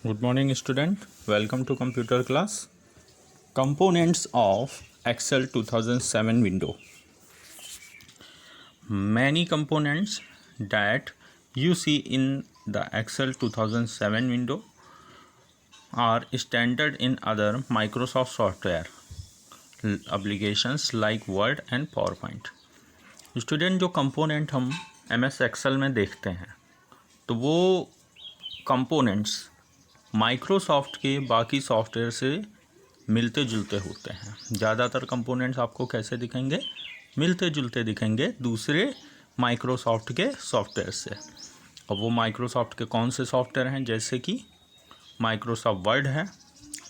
Good morning, student. Welcome to computer class. Components of Excel 2007 window. Many components that you see in the Excel 2007 window are standard in other Microsoft software applications like Word and PowerPoint. Student, जो component हम MS Excel में देखते हैं तो वो components Microsoft के बाकी software से मिलते जुलते होते हैं। ज़्यादातर कंपोनेंट्स आपको कैसे दिखेंगे? मिलते जुलते दिखेंगे दूसरे माइक्रोसॉफ्ट के सॉफ्टवेयर से। और वो माइक्रोसॉफ्ट के कौन से सॉफ्टवेयर हैं? जैसे कि माइक्रोसॉफ्ट वर्ड है,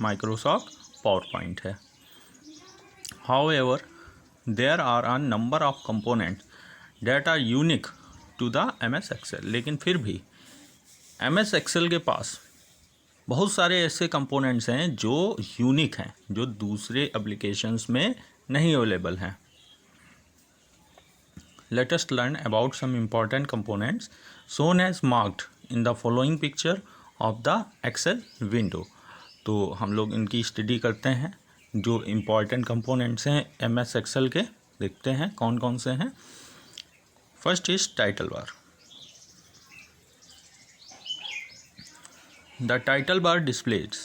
माइक्रोसॉफ्ट पावर पॉइंट है। However there are a number of component that are unique to the MS Excel. लेकिन फिर भी MS एक्सेल के पास बहुत सारे ऐसे कंपोनेंट्स हैं जो यूनिक हैं, जो दूसरे एप्लीकेशंस में नहीं अवेलेबल हैं। Let us learn about some important components shown as marked in the following picture of the Excel window. तो हम लोग इनकी स्टडी करते हैं। जो इम्पॉर्टेंट कंपोनेंट्स हैं MS एक्सेल के, देखते हैं कौन कौन से हैं। First is title bar. The title bar displays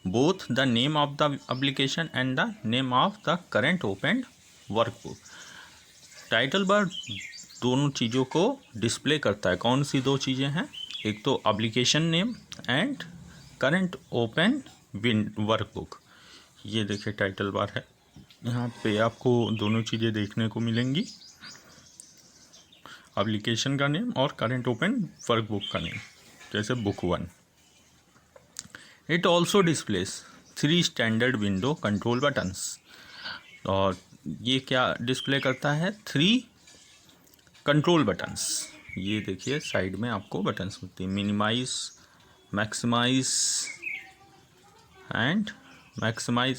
both the name of the application and the name of the current opened workbook. Title bar दोनों चीज़ों को डिस्प्ले करता है। कौन सी दो चीज़ें हैं? एक तो application name and current open workbook. ये देखिए टाइटल बार है, यहाँ पे आपको दोनों चीज़ें देखने को मिलेंगी, एप्लीकेशन का नेम और करंट ओपन वर्कबुक का नेम, जैसे book 1। It also displays 3 standard window control buttons. और ये क्या डिस्प्ले करता है? 3 कंट्रोल बटन्स। ये देखिए साइड में आपको बटन्स मिलती हैं, minimise, maximise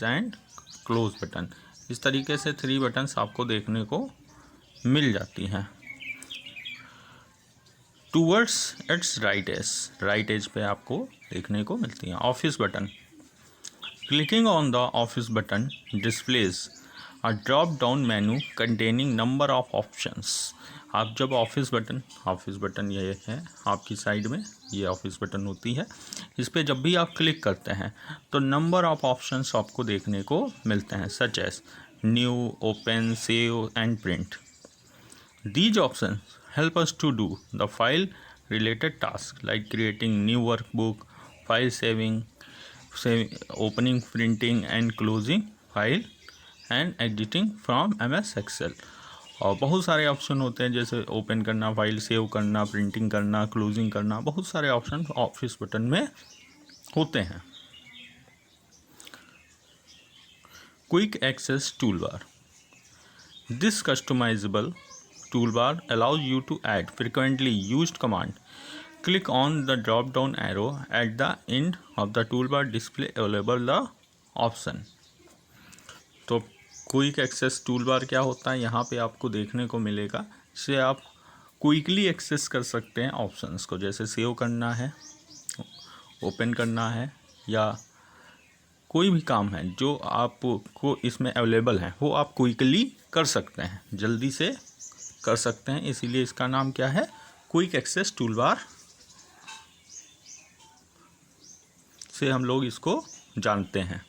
and close button. इस तरीके से 3 बटन्स आपको देखने को मिल जाती हैं। टूवर्ड्स इट्स राइट एज पे आपको देखने को मिलती हैं। Office button. Clicking on the office button displays a drop down menu containing number of options. आप जब ऑफिस बटन ये है आपकी साइड में, ये ऑफिस बटन होती है। इस पर जब भी आप क्लिक करते हैं तो नंबर ऑफ ऑप्शंस आपको देखने को मिलते हैं, such as new, open, save and print. These options help us to do the file related tasks like creating new workbook, file saving, opening, printing and closing file and editing from MS Excel। और बहुत सारे option होते हैं, जैसे open करना, file save करना, printing करना, closing करना, बहुत सारे ऑप्शन ऑफिस बटन में होते हैं। Quick access tool bar. This customisable toolbar allows you to add frequently used command. Click on the drop down arrow at the end of the toolbar display available the option। तो quick access toolbar क्या होता है? यहाँ पे आपको देखने को मिलेगा, इससे आप क्विकली एक्सेस कर सकते हैं ऑप्शंस को। जैसे सेव करना है, ओपन करना है, या कोई भी काम है जो आपको इसमें अवेलेबल है वो आप क्विकली कर सकते हैं, जल्दी से कर सकते हैं। इसीलिए इसका नाम क्या है? क्विक एक्सेस टूलबार से हम लोग इसको जानते हैं।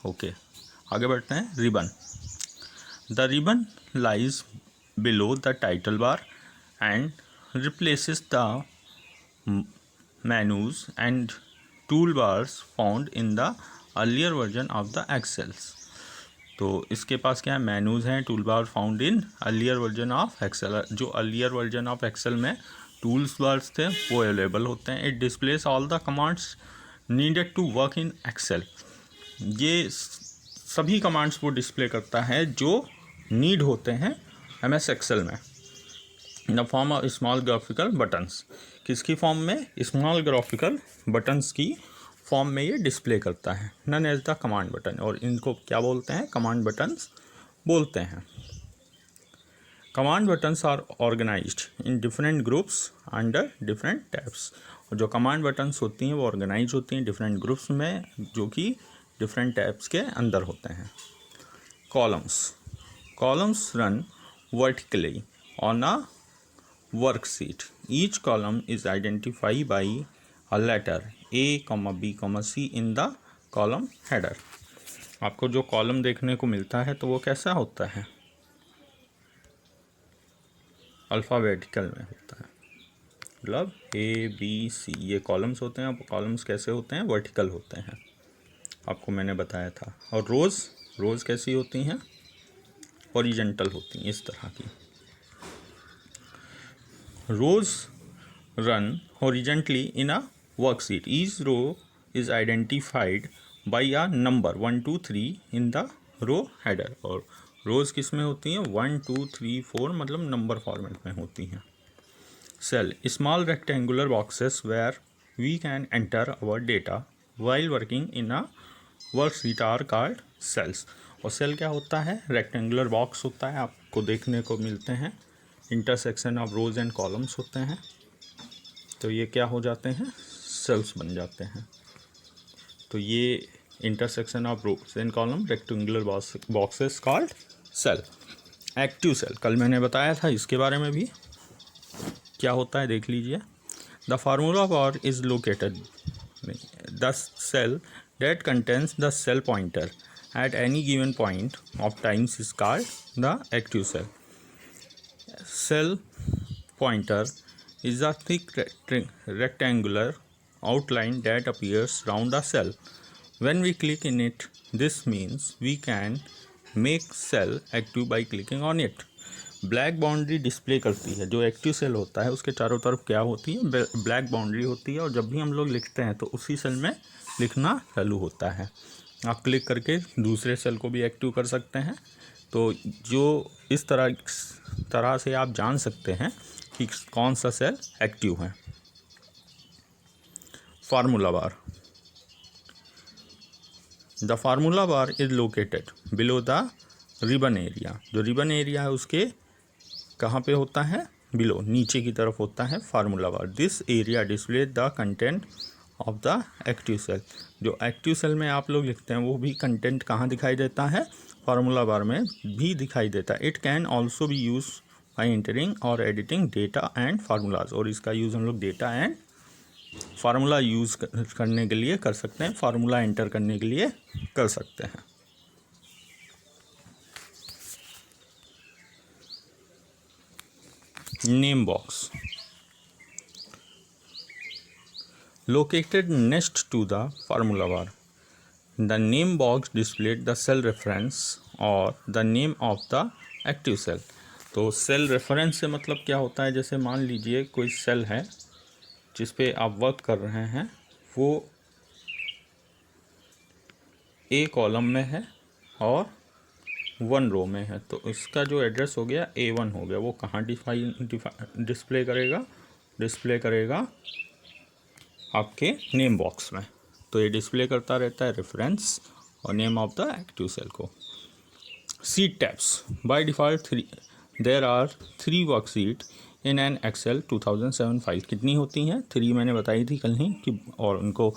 ओके, आगे बढ़ते हैं। Ribbon. The ribbon lies below the title bar and replaces the menus and tool bars found in the earlier version of the excels. तो इसके पास क्या है? मेनूज़ हैं, tool bar found in earlier version of Excel. जो earlier version of Excel में tools bars थे वो अवेलेबल होते हैं। It displaces all the commands needed to work in Excel. ये सभी कमांड्स वो डिस्प्ले करता है जो नीड होते हैं MS एक्सेल में, in the form of small graphical buttons. किसकी फॉर्म में? स्मॉल ग्राफिकल बटन्स की फॉर्म में ये डिस्प्ले करता है, known as the command button. और इनको क्या बोलते हैं? कमांड बटन्स बोलते हैं। Command buttons are organised in different groups under different tabs. और जो कमांड बटन्स होती हैं वो ऑर्गेनाइज होती हैं डिफरेंट ग्रुप्स में, जो कि डिफरेंट टैब्स के अंदर होते हैं. Columns run vertically on a worksheet. Each column is identified by a letter A, B, C in the column header. आपको जो कॉलम देखने को मिलता है तो वो कैसा होता है, अल्फ़ाबेटिकल में होता है. मतलब ABC ये कॉलम्स होते हैं. अब कॉलम्स कैसे होते हैं, वर्टिकल होते हैं, आपको मैंने बताया था. और रोज़ कैसी होती हैं, हॉरिजॉन्टल होती हैं, इस तरह की. Rows run horizontally in a worksheet. Each row is identified by a number 1, 2, 3 in the row header. और रोज़ किस में होती हैं, 1, 2, 3, 4 मतलब नंबर फॉर्मेट में होती हैं. Cell small rectangular boxes where we can enter our data while working in a worksheet are called cells. और सेल क्या होता है, रेक्टेंगुलर बॉक्स होता है, आपको देखने को मिलते हैं. Intersection of rows and columns होते हैं, तो ये क्या हो जाते हैं, सेल्स बन जाते हैं. तो ये intersection of rows and column rectangular boxes called cell. Active cell कल मैंने बताया था, इसके बारे में भी क्या होता है देख लीजिए. The formula for is located the cell that contains the cell pointer at any given point of times is called the active cell. Cell pointer is a thick rectangular outline that appears round a cell. When we click in it, this means we can make cell active by clicking on it. Black boundary display करती है. जो active cell होता है उसके चारों तरफ क्या होती है, ब्लैक बाउंड्री होती है. और जब भी हम लोग लिखते हैं तो उसी सेल में लिखना चालू होता है. आप क्लिक करके दूसरे सेल को भी एक्टिव कर सकते हैं. तो जो इस तरह से आप जान सकते हैं कि कौन सा सेल एक्टिव है. Formula bar. The formula bar is located below the ribbon area. जो रिबन एरिया है उसके कहाँ पे होता है, बिलो, नीचे की तरफ होता है formula bar. This area display the content of the active cell. जो एक्टिव सेल में आप लोग लिखते हैं वो भी कंटेंट कहाँ दिखाई देता है, फार्मूला बार में भी दिखाई देता है. It can also be use by entering और एडिटिंग डेटा एंड फार्मूलाज. और इसका यूज़ हम लोग डेटा एंड फार्मूला यूज़ करने के लिए कर सकते हैं, फार्मूला एंटर करने के लिए कर सकते हैं. Name box located next to the formula bar. The name box displayed the cell reference or the name of the active cell. तो सेल रेफरेंस से मतलब क्या होता है, जैसे मान लीजिए कोई सेल है जिस पे आप वर्क कर रहे हैं, वो ए कॉलम में है और 1 रो में है. तो इसका जो एड्रेस हो गया A1 हो गया. वो कहाँ डिस्प्ले करेगा आपके नेम बॉक्स में. तो ये डिस्प्ले करता रहता है रेफरेंस और name of the active cell को. Sheet tabs. By default there are 3 worksheet in an Excel 2007 file. कितनी होती हैं, 3 मैंने बताई थी कल ही कि, और उनको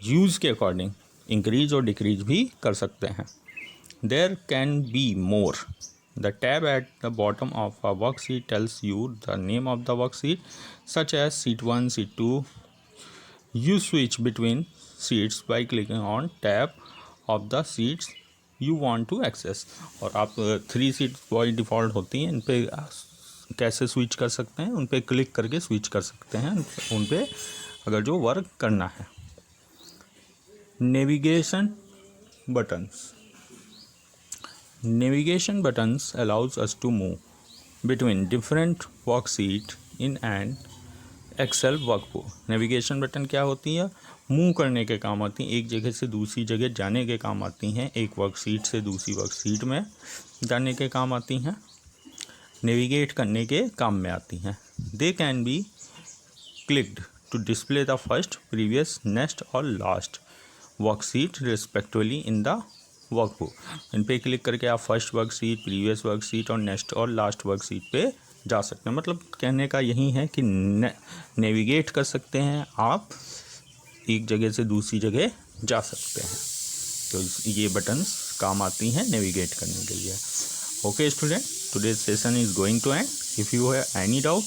यूज़ के अकॉर्डिंग इंक्रीज और डिक्रीज भी कर सकते हैं. There can be more. The tab at the bottom of a worksheet tells you the name of the worksheet, such as sheet 1, sheet 2. You switch between sheets by clicking on tab of the sheets you want to access. और आप 3 sheets by default होती हैं, इन पर कैसे switch कर सकते हैं, उन पर क्लिक करके स्विच कर सकते हैं उन पर अगर जो वर्क करना है. Navigation buttons. Navigation buttons allows us to move between different worksheet in an Excel workbook. Navigation button क्या होती है, मूव करने के काम आती हैं, एक जगह से दूसरी जगह जाने के काम आती हैं, एक वर्कशीट से दूसरी वर्कशीट में जाने के काम आती हैं, नेविगेट करने के काम में आती हैं. They can be clicked to display the first, previous, next और last worksheet respectively in the workbook. इन पे क्लिक करके आप फर्स्ट वर्कशीट, प्रीवियस वर्कशीट और नेक्स्ट और लास्ट वर्कशीट पे जा सकते हैं। मतलब कहने का यही है कि नेविगेट कर सकते हैं आप, एक जगह से दूसरी जगह जा सकते हैं। तो ये बटन्स काम आती हैं नेविगेट करने के लिए। Okay student, today's session is going to end. If you have any doubt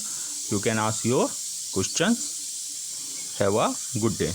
you can ask your questions. Have a good day.